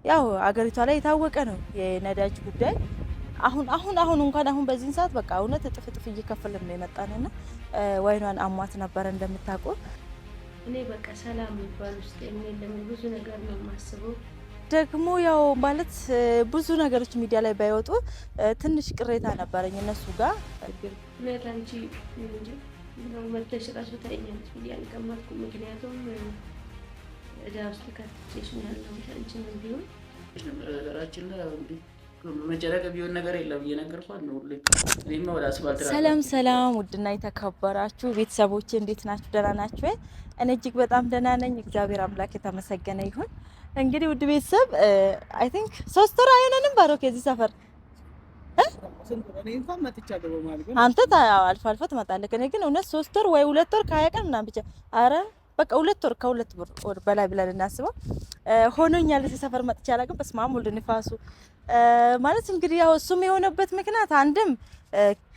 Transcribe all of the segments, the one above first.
ያው አገሪቷ ላይ የታወቀ ነው የነዳጅ ጉዳይ። አሁን እንኳን በዚህን ሰዓት በቃ እውነት እጥፍ እየከፈልን ነው የመጣንና ወይኗን አሟት ነበር እንደምታውቁ። እኔ በቃ ሰላም ይባል ውስጥ የለም ብዙ ነገር ነው የማስበው። ደግሞ ያው ማለት ብዙ ነገሮች ሚዲያ ላይ ባይወጡ ትንሽ ቅሬታ ነበረኝ እነሱ ጋር ለታንቺ እንጂ ነው መልከሽ ራሱ ታይኛለሽ ብዬ አልቀመጥኩም። ምክንያቱም እዳ ውስጥ ከተቼሽ ነው ያለው ታንቺን ቢሆን ነገራችን ላይ እንዴ መጨረቅ ቢሆን ነገር የለም እየነገርኳት ነው ሁሌ። እኔማ ወደ አስፋልት ሰላም ውድና የተከበራችሁ ቤተሰቦቼ እንዴት ናችሁ? ደህና ናችሁ ወይ? እኔ እጅግ በጣም ደህና ነኝ። እግዚአብሔር አምላክ የተመሰገነ ይሁን። እንግዲህ ውድ ቤተሰብ አይ ቲንክ 3 ወር አይሆነንም ባሮክ የዚህ ሰፈር አንተ አልፎ አልፎ ትመጣለህ። እኔ ግን እውነት 3 ወር ወይ 2 ወር ከ20 ቀን ምናምን ብቻ አረ በቃ 2 ወር ከ2 ወር በላይ ብለን እናስበው ሆኖኛል እዚህ ሰፈር መጥቼ አላውቅም። በስመ አብ ወልድ ንፋሱ ማለት እንግዲህ ያው እሱም የሆነበት ምክንያት አንድም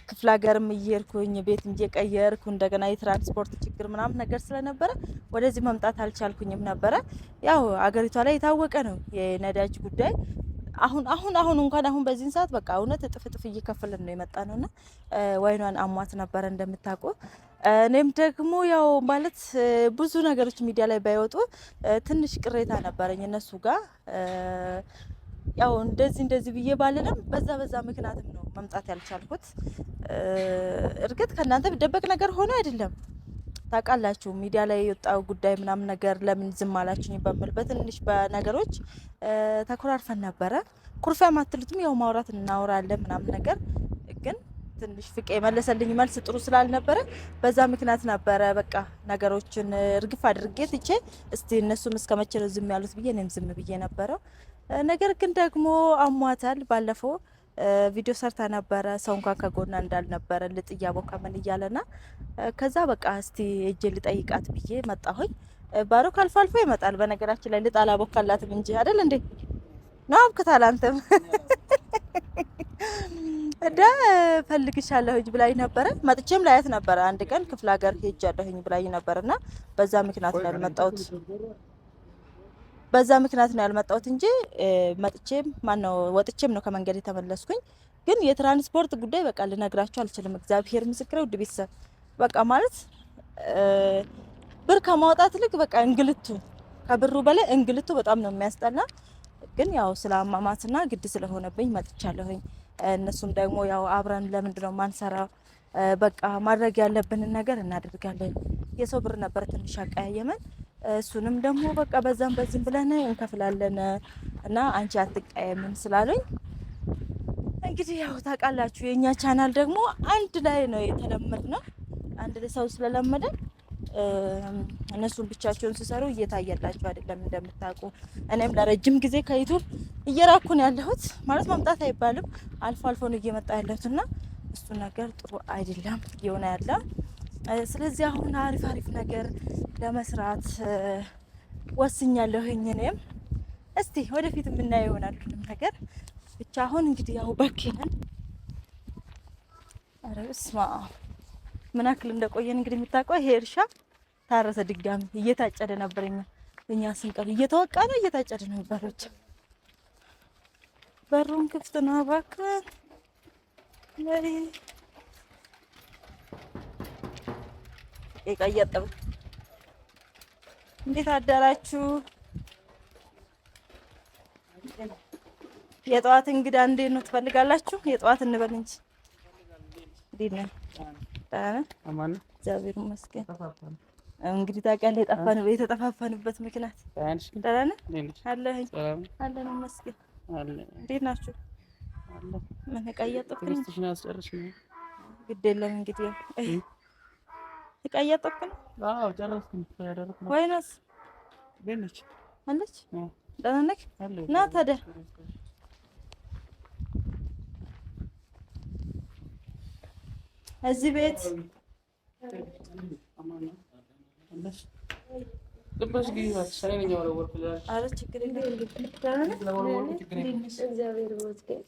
ክፍለ ሀገርም እየሄድኩኝ ቤትም እየቀየርኩ እንደገና የትራንስፖርት ችግር ምናምን ነገር ስለነበረ ወደዚህ መምጣት አልቻልኩኝም ነበረ። ያው አገሪቷ ላይ የታወቀ ነው የነዳጅ ጉዳይ። አሁን እንኳን በዚህን ሰዓት በቃ እውነት እጥፍ እየከፈልን ነው የመጣነውና ወይኗን አሟት ነበር እንደምታውቁ። እኔም ደግሞ ያው ማለት ብዙ ነገሮች ሚዲያ ላይ ባይወጡ ትንሽ ቅሬታ ነበረኝ እነሱ ጋር ያው እንደዚህ ብዬ ባልንም በዛ ምክንያትም ነው መምጣት ያልቻልኩት። እርግጥ ከእናንተ ቢደበቅ ነገር ሆኖ አይደለም ታውቃላችሁ። ሚዲያ ላይ የወጣው ጉዳይ ምናምን ነገር ለምን ዝም አላችሁኝ በሚል በትንሽ በነገሮች ተኮራርፈን ነበረ። ኩርፊያ ማትሉትም ያው ማውራት እናወራለን ምናምን ነገር ግን ትንሽ ፍቄ መለሰልኝ መልስ ጥሩ ስላልነበረ በዛ ምክንያት ነበረ በቃ ነገሮችን እርግፍ አድርጌ ትቼ እስቲ እነሱም እስከመቼ ነው ዝም ያሉት ብዬ እኔም ዝም ብዬ ነበረው። ነገር ግን ደግሞ አሟታል። ባለፈው ቪዲዮ ሰርታ ነበረ ሰው እንኳን ከጎና እንዳልነበረ ልጥ እያቦካ ምን እያለና ከዛ በቃ እስቲ እጄ ልጠይቃት ብዬ መጣሁኝ። ባሮክ አልፎ ይመጣል። በነገራችን ላይ ልጥ አላቦካላትም እንጂ አይደል እንዴ ነው አብክታል። አንተም እዳ ፈልግሻለሁኝ ብላኝ ነበረ። መጥቼም ላያት ነበረ። አንድ ቀን ክፍለ ሀገር ሄጃለሁኝ ብላኝ ነበርና በዛ ምክንያት ነው ያልመጣሁት። እንጂ መጥቼም ማነው ወጥቼም ነው ከመንገድ የተመለስኩኝ። ግን የትራንስፖርት ጉዳይ በቃ ልነግራችሁ አልችልም። እግዚአብሔር ምስክሬ ውድ ቤተሰብ በቃ ማለት ብር ከማውጣት ልክ በቃ እንግልቱ ከብሩ በላይ እንግልቱ በጣም ነው የሚያስጠላ። ግን ያው ስለአማማትና ግድ ስለሆነብኝ መጥቻለሁኝ። እነሱም ደግሞ ያው አብረን ለምንድነው ማንሰራው በቃ ማድረግ ያለብንን ነገር እናደርጋለን። የሰው ብር ነበር ትንሽ አቀያየመን። እሱንም ደግሞ በቃ በዛም በዚህም ብለን እንከፍላለን እና አንቺ አትቀየምን ስላሉኝ እንግዲህ ያው ታውቃላችሁ የኛ ቻናል ደግሞ አንድ ላይ ነው የተለመድነው። አንድ ላይ ሰው ስለለመደ እነሱን ብቻቸውን ሲሰሩ እየታየላቸው አይደለም እንደምታውቁ። እኔም ለረጅም ጊዜ ከዩቲዩብ እየራኩን ያለሁት ማለት መምጣት አይባልም አልፎ ነው እየመጣ ያለሁትና እሱ ነገር ጥሩ አይደለም የሆነ ያለ። ስለዚህ አሁን አሪፍ ነገር ለመስራት ወስኛለሁኝ። እኔም እስቲ ወደፊት የምናየው ይሆናል ሁሉም ነገር። ብቻ አሁን እንግዲህ ያው በከነን አረስማ ምን አክል እንደቆየን እንግዲህ የምታውቀው ይሄ እርሻ ታረሰ ድጋሚ እየታጨደ ነበርኛ እኛ ስንቀር እየተወቃ ነው እየታጨደ ነው ባሮች። በሩን ክፍት ነው እባክህ ለሪ የቀየጠው እንዴት አደራችሁ? የጠዋት እንግዳ እንዴት ነው ትፈልጋላችሁ? የጠዋት እንበል እንጂ እንዴት ነው? አማን እግዚአብሔር ይመስገን። እንግዲህ ታውቃለህ የተጠፋፋንበት ምክንያት ደህና ነህ? አለን ይመስገን። እንዴት ናችሁ? ምን ቀየጠብኩኝ? ክርስቲና አስጨርሽ ነው ግድ የለም እንግዲህ ይቀየጠብኩ ነው። አዎ ጨረስኩኝ። ታደርኩ ወይንስ በነች አለች? ደህና ነህ? ና ታዲያ እዚህ ቤት ጥበስ ግባ ሰኔኛ ወረወር ፍላሽ አረ ችግር የለም። እግዚአብሔር ይመስገን።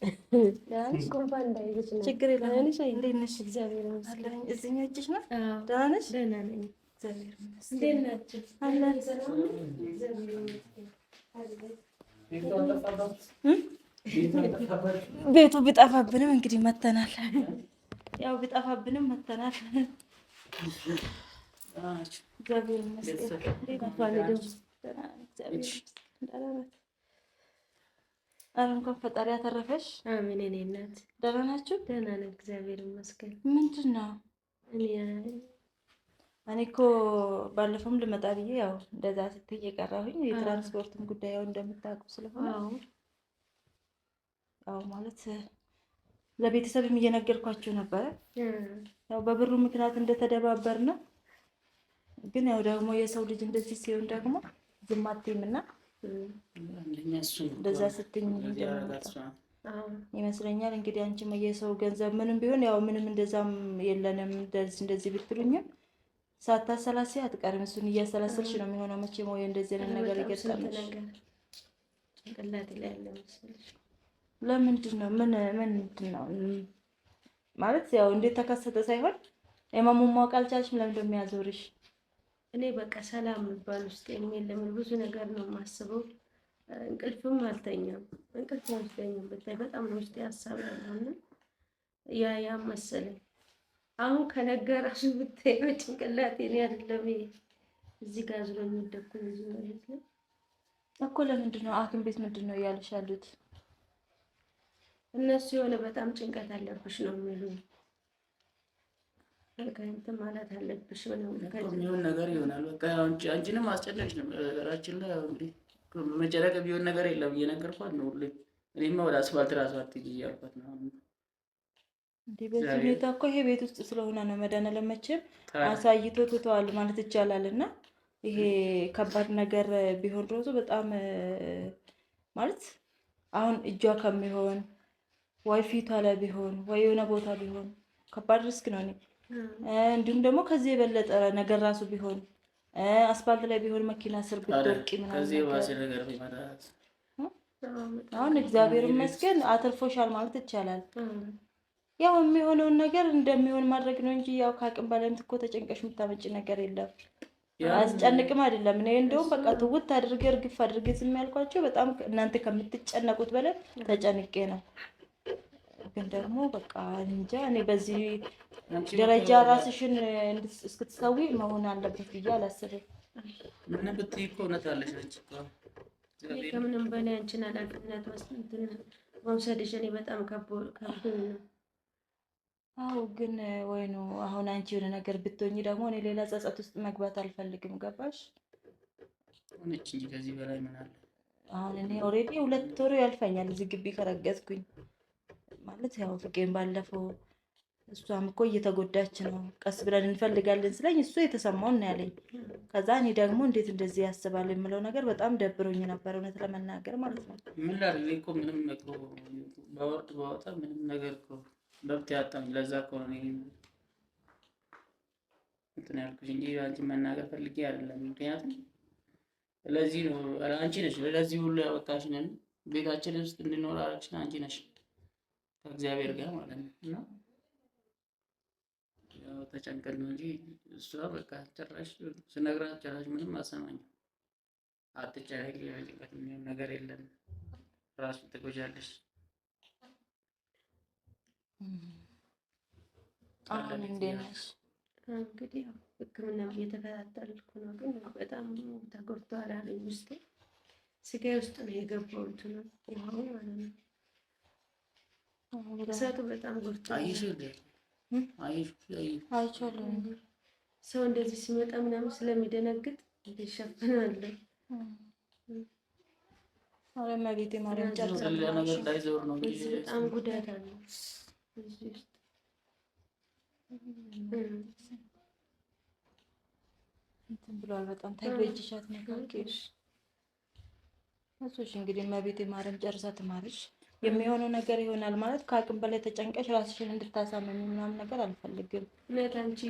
ኮምፓን እንዳይዘች ነው ችግር የለም። እንዴት ነሽ? እግዚአብሔር ይመስገን። እዚህኛው እጅሽ ነው? ደህና ነሽ? ደህና ነኝ እግዚአብሔር ይመስገን። እንዴት ናችሁ? አለን ሰላም እግዚአብሔር ይመስገን። ቤቱ ቢጠፋብንም እንግዲህ መተናል። ያው ቢጠፋብንም መተናል። እግዚአብሔር ይመስገን። ኧረ እንኳን ፈጣሪ ያተረፈሽ። አሜን። እኔ እናት ደህና ናችሁ? ደህና ነን፣ እግዚአብሔር ይመስገን። ምንድን ነው እኔ እኮ ባለፈውም ልመጣ ብዬ ያው እንደዛ ስትይ የቀረሁኝ የትራንስፖርትም ጉዳይ ያው እንደምታውቁ ስለሆነ ያው ማለት ለቤተሰብም እየነገርኳቸው ነበረ። ያው በብሩ ምክንያት እንደተደባበር ነው። ግን ያው ደግሞ የሰው ልጅ እንደዚህ ሲሆን ደግሞ ዝም አትይም እና እንደዛ ስትኝ ይመስለኛል። እንግዲህ አንቺም የሰው ገንዘብ ምንም ቢሆን ያው ምንም እንደዛም የለንም እንደዚህ ብትሉኝም ሳታሰላሲ አትቀርም። እሱን እያሰላሰልሽ ነው የሚሆነው መቼም ወይ እንደዚህ አይነት ነገር ይገጠምሽ። ጭንቅላቴ ላይ ያለ መሰለሽ። ለምንድን ነው ምንድን ነው ማለት ያው እንዴት ተከሰተ ሳይሆን የማሙን ማወቅ አልቻልሽም? ለምን እንደሚያዞርሽ እኔ በቃ ሰላም የሚባል ውስጥ የለም። ብዙ ነገር ነው የማስበው። እንቅልፍም አልተኛም። እንቅልፍ አልተኛም ብታይ በጣም ነው ውስጥ ሀሳብ ያለውና ያ መሰለኝ። አሁን ከነገራሽ ብታይ ጭንቅላቴ እኔ አይደለም እዚህ ጋር ዝሮ የሚደኩኝ እዚህ ማለት ነው እኮ። ለምንድን ነው ሐኪም ቤት ምንድን ነው እያልሽ ያሉት? እነሱ የሆነ በጣም ጭንቀት አለብሽ ነው የሚሉኝ። ከእንትን ማለት አለብሽ ነው የሚሆን ነገር ይሆናል። በቃ አንቺንም አስጨነቅሽ ነው ነገራችን ላይ እንግዲህ መጨረቅ ቢሆን ነገር የለም እየነገርኳት ነው ሁሌ። እኔማ ወደ አስፋልት ራሱ አትሄጂ እያልኳት ነው። እንዴ በዚህ ሁኔታ እኮ ይሄ ቤት ውስጥ ስለሆነ ነው መድኃኒዓለም መቼም አሳይቶ ትተዋል ማለት ይቻላል። እና ይሄ ከባድ ነገር ቢሆን ሮዞ በጣም ማለት አሁን እጇ ከሚሆን ወይ ፊቷ ላይ ቢሆን ወይ የሆነ ቦታ ቢሆን ከባድ ሪስክ ነው። እኔ እንዲሁም ደግሞ ከዚህ የበለጠ ነገር ራሱ ቢሆን አስፋልት ላይ ቢሆን መኪና ስር ብትወርቂ ምናምን አሁን እግዚአብሔር ይመስገን አትርፎሻል ማለት ይቻላል። ያው የሚሆነውን ነገር እንደሚሆን ማድረግ ነው እንጂ ያው ከአቅም በላይም እኮ ተጨንቀሽ የምታመጪ ነገር የለም። አስጨንቅም አይደለም። እኔ እንደውም በቃ ትውት አድርጌ እርግፍ አድርጌ ዝም ያልኳቸው በጣም እናንተ ከምትጨነቁት በላይ ተጨንቄ ነው። ግን ደግሞ በቃ እንጃ እኔ በዚህ ደረጃ ራስሽን እስክትሰዊ መሆን አለበት ብዬ አላስብም። ምን ብትይ እኮ እውነት አለሽ አንቺ እኮ ከምንም በላይ አንቺን ኃላፊነት መውሰድሽ እኔ በጣም ከብዶኝ ነው። አዎ ግን ወይ ነው አሁን አንቺ የሆነ ነገር ብትሆኚ ደግሞ እኔ ሌላ ጸጸት ውስጥ መግባት አልፈልግም። ገባሽ? ሆነች እንጂ ከዚህ በላይ ምን አለ? አሁን እኔ ኦልሬዲ 2 ወር ያልፈኛል እዚህ ግቢ ከረገዝኩኝ ማለት ያው ፍቄን ባለፈው እሷም እኮ እየተጎዳች ነው ቀስ ብለን እንፈልጋለን ስለኝ እሱ የተሰማውን ነው ያለኝ። ከዛ እኔ ደግሞ እንዴት እንደዚህ ያስባል የምለው ነገር በጣም ደብሮኝ ነበር እውነት ለመናገር ማለት ነው። ምን ላድርግ እኮ ምንም እኮ በወርድ ባወጣ ምንም ነገር እኮ መብት ያጣኝ። ለዛ እኮ ነው እኔ እንትን ያልኩሽ እንጂ አንቺ መናገር ፈልጌ አይደለም። ምክንያቱም ለዚህ ነው አንቺ ነሽ ለዚህ ሁሉ ያወጣሽ ነን ቤታችን ውስጥ እንድንኖር አደረግሽ አንቺ ነሽ ከእግዚአብሔር ጋር ማለት ነው። እና ያው ተጨንቀን ነው እንጂ እሷ በቃ ጭራሽ ስነግራት ጭራሽ ምንም አሰማኝ። አትጨነቂ ጭንቀት የሚሆን ነገር የለም ራሱ ትጎጃለሽ። አሁን እንዴት ነሽ? እንግዲህ ሕክምና እየተከታተልኩ ነው። ግን በጣም ተጎድቷል አለኝ ውስጤ ስጋዬ ውስጥ ነው የገባው እንትኑ ይኸው ማለት ነው። እሳቱ በጣም ጎድቷል። አይቻልም ሰው እንደዚህ ሲመጣ ምናምን ስለሚደነግጥ ይሸፍናል። አረማ ቤቴ ማርያም ጨርሳ ነገር ዳይዞር ነው በጣም ጉዳት አለ እዚህ ውስጥ እንትን ብሏል። በጣም ታይበጅሻት ነካኪሽ እሱሽ እንግዲህ እመቤቴ ማርያም ጨርሳ ትማርሽ። የሚሆነው ነገር ይሆናል ማለት ከአቅም በላይ ተጨንቀሽ ራስሽን እንድታሳመሚ ምናምን ነገር አልፈልግም። እውነት አንቺ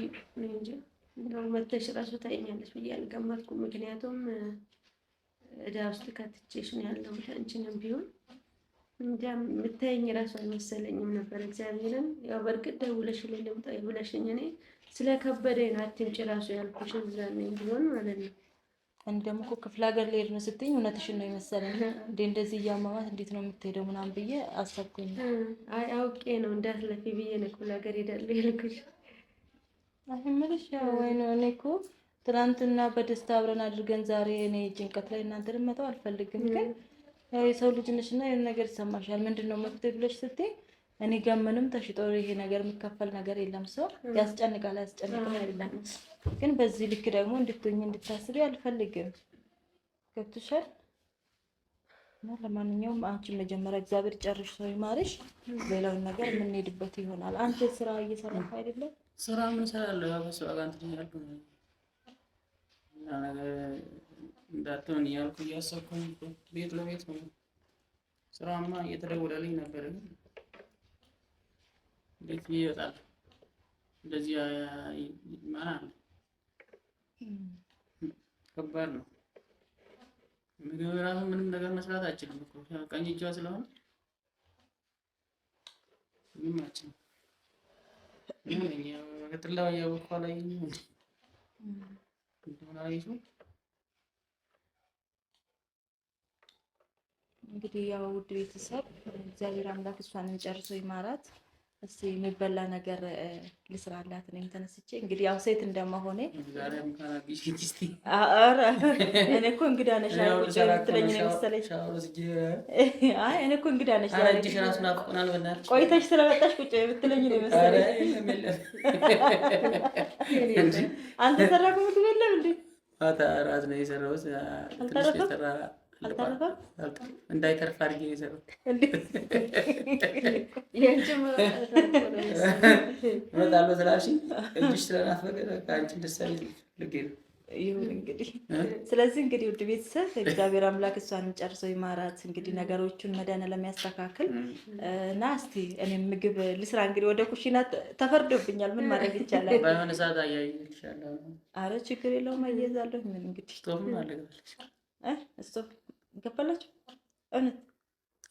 እንጂ እንደው መተሽ ራሱ ታይኛለሽ ብዬ አልገመትኩም። ምክንያቱም እዳ ውስጥ ከትቼሽ ነው ያለው። አንቺንም ቢሆን እንጃ የምታየኝ ራሱ አልመሰለኝም ነበር። እግዚአብሔርን ያው በእርግጥ ደውለሽልኝ ልምጣ ብለሽኝ እኔ ስለከበደኝ ነው አትምጪ ራሱ ያልኩሽ እዛ ነኝ ቢሆን ማለት ነው። እኔ ደግሞ እኮ ክፍለ ሀገር ልሄድ ነው ስትይኝ እውነትሽን ነው የመሰለኝ። እንደዚህ እያማማት እንዴት ነው የምትሄደው ምናምን ብዬ አሰብኩኝ። አይ አውቄ ነው እንዳትለፊ ብዬ ነው ክፍለ ሀገር ሄዳለሁ ያልኩሽ። አይ እምልሽ ወይ ነው እኔ እኮ ትናንትና በደስታ አብረን አድርገን ዛሬ እኔ ጭንቀት ላይ እናንተን መተው አልፈልግም። ግን ያው የሰው ልጅ ነሽና የሆነ ነገር ይሰማሻል። ምንድነው መፍትሄ ብለሽ ስትይ እኔ ጋር ምንም ተሽጦ ይሄ ነገር የሚከፈል ነገር የለም። ሰው ያስጨንቃል ያስጨንቃል አይደለም። ግን በዚህ ልክ ደግሞ እንድትሆኚ እንድታስቢ አልፈልግም። ገብቶሻል? እና ለማንኛውም አንቺ መጀመሪያ እግዚአብሔር ጨርሽ ሰው ይማርሽ። ሌላውን ነገር የምንሄድበት ይሆናል። አንተ ስራ እየሰራህ አይደለም? ስራ ምን እሰራለሁ? ያው በሰው ጋር እንትን እያልኩ ነው ነገር እንዳትሆን እያልኩ እያሰብኩኝ ቤት ለቤት ነው። ስራማ እየተደወለልኝ ነበር ግን እንዴት ይወጣል? እንደዚህ ማለት ነው። ከባድ ነው። ምግብ ራሱ ምንም ነገር መስራት አልችልም እኮ ቀኝ እጇ ስለሆነ ምንም አልችልም። ከተላው ያወጣ ላይ እንግዲህ ያው ውድ ቤተሰብ እግዚአብሔር አምላክ እሷን ጨርሶ ይማራት። እስቲ የሚበላ ነገር ልስራላት እኔም ተነስቼ እንግዲህ ያው ሴት እንደመሆኔ እኔ እኮ እንግዳ ነሽ ብትለኝ ነው መሰለኝ። አይ እኔ እኮ እንግዳ ነሽ ቆይተሽ ስለመጣሽ ቁጭ ብትለኝ ነው መሰለኝ። አንተ ሰራኩ ምግብ የለም እንዴ? ራት ነው የሰራሁት። አልተረፈም እንዳይተርፍ አድርጌ ነው የሰራሁት። እመጣለሁ ስላልሽኝ እጅሽ ስለናፈቀ ከአንቺ ደስ አለኝ ልጌ ነው ይሁን እንግዲህ። ስለዚህ እንግዲህ ውድ ቤተሰብ እግዚአብሔር አምላክ እሷንም ጨርሶ ይማራት። እንግዲህ ነገሮቹን መድኃኒዓለም ያስተካክል እና እስቲ እኔም ምግብ ልስራ። እንግዲህ ወደ ኩሽና ተፈርዶብኛል። ምን ማድረግ ይቻላል? ባይሆን ሰዓት አያይልሻለሁ። አረ ችግር የለውም አያይዛለሁ። ምን እንግዲህ ስቶቭም አለጋለሽ ስቶቭ ገባላችሁ? እውነት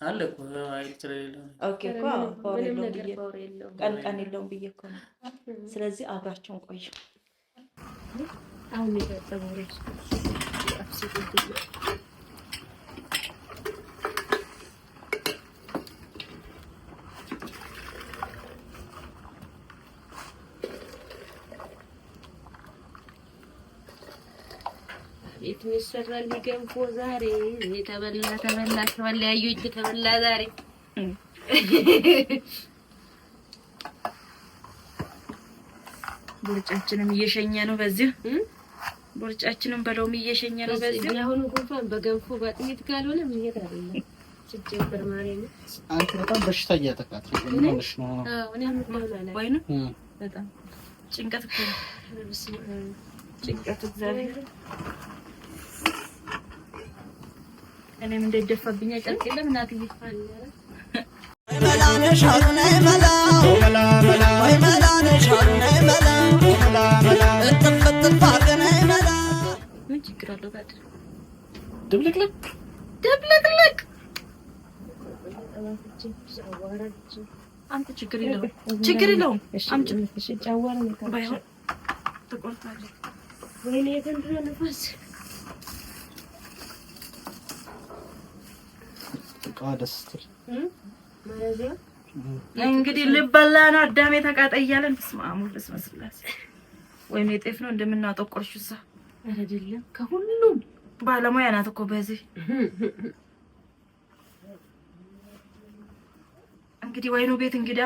አለ እኮ አይትረሌለው። ኦኬ እኮ ፓወር የለውም ብዬ ቀን የለውም ብዬ እኮ ነው። ስለዚህ አብራችሁን ቆዩ። አሁን የተጸበረች አፍሲት ቤት ይሰራል ገንፎ ዛሬ የተበላ ተበላዩ እጅ ተበላ ዛሬ ቦርጫችንም እየሸኘ ነው በዚህ ቦርጫችንም በሎሚ እየሸኘ ነው በዚህ። ያሁኑ ጉንፋን በገንፎ በጥይት ካልሆነ ምን ይታረም? ሲጀምር ማርያም አንተ በጣም በሽታ እያጠቃት ነው። አዎ እኔ አምጣለሁ ወይ ነው በጣም ጭንቀት እኮ ጭንቀት እግዚአብሔር እኔም እንደደፋብኝ ጨርቅ የለም እናትዬ መላነሽ አሩኔ መላ መላ ወይ መላነሽ አሩኔ መላ መላ እጥፍጥፍ አገኔ መላ ምን ችግር አለው ታዲያ? ድብልቅልቅ አንተ ችግር የለውም አምጪ ጫዋራ ነው ባይሆን ተቆርጣለች። ወይኔ የዘንድሮ ነፋስ ደስ ስትል እንግዲህ ልበላ ነው አዳሜ ተቃጠይ እያለን በስመ አብ ወወልድ ወመንፈስ ቅዱስ። ወይኔ ጤፍ ነው እንደምናጠቆርሽ እዛ አይደለም። ከሁሉም ባለሙያ ናት እኮ በዚህ እንግዲህ ወይኑ ቤት እንግዲህ